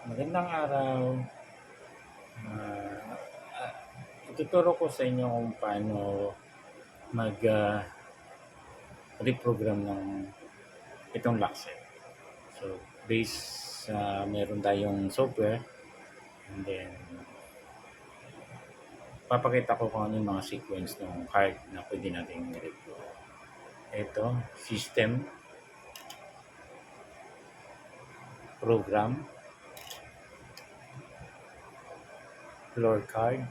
Magandang araw. Ah, Ituturo ko sa inyo kung paano reprogram ng itong Luxet. So, based sa meron tayong software, and then papakita ko kung ano yung mga sequence ng card na pwede natin i-reprogram. Ito, system, program, floor card,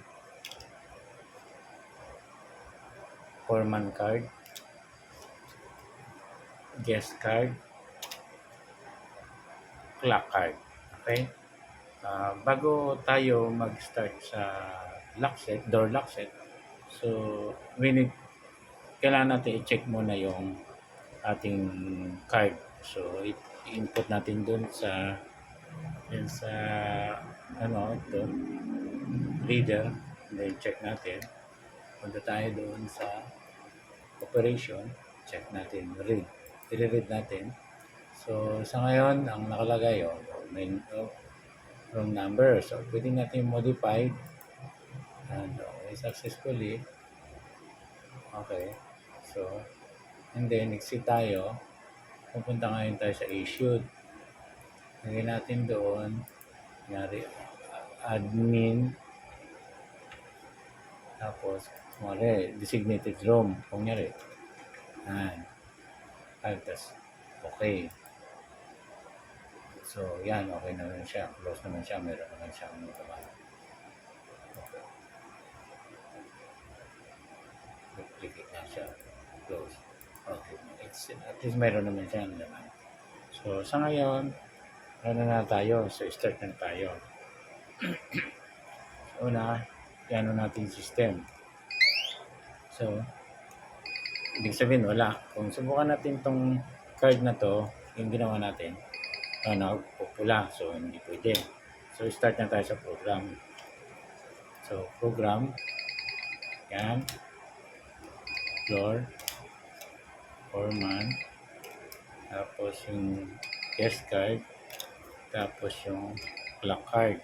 foreman card, guest card, clock card. Okay? Bago tayo mag-start sa door lockset, so kailangan natin i-check muna yung ating card. So, i-input natin dun sa ito, reader. Then, check natin. Punta tayo doon sa operation. Check natin. I-read natin. So, sa ngayon, ang nakalagay, wrong number. So, pwede natin modify. And, okay, successfully. Okay. So, and then, exit tayo. Pupunta ngayon tayo sa issued. Lagyan natin doon. Kunyari, admin. Tapos, kunyari, designated room. Kunyari. Yan. Tapos, okay. So, yan. Okay naman siya. Close naman siya. Meron naman siyang trabaho. Okay. Duplicate na siya. Close. Okay. At least meron naman siya naman. So, sa ngayon, ano na tayo? So, start na tayo. Una, yan natin system. So, ibig sabihin wala. Kung subukan natin tong card na to, yung ginawa natin, pupula. So, hindi pwede. So, start na tayo sa program. So, program. Yan. Floor. Foreman. Tapos yung guest card. Tapos yung clock card.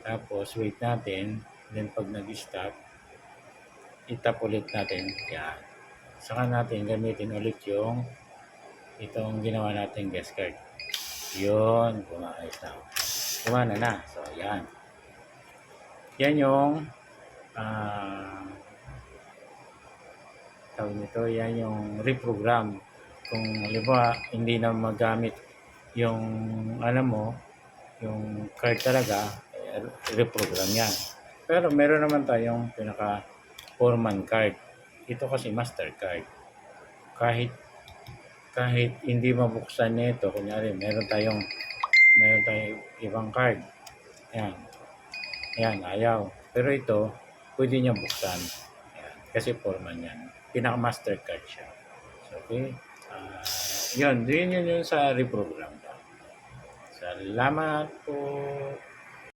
Tapos, wait natin. Then, pag nag-stop, itap ulit natin. Yan. Saka natin gamitin ulit yung itong ginawa natin guest card. Yun. Ayos na. Gumana na. So, yan. Yan yung tawag nito. Yan yung reprogram. Kung halimbawa, hindi na magamit yung yung card talaga, reprogram yan. Pero meron naman tayong pinaka foreman card. Ito kasi master card. Kahit hindi mabuksan nito, kunyari meron tayong ibang card. Yan, ayaw. Pero ito, pwede niya buksan. Yan, kasi foreman yan. Pinaka master card siya. So, okay. Yun sa reprogram. Salamat po.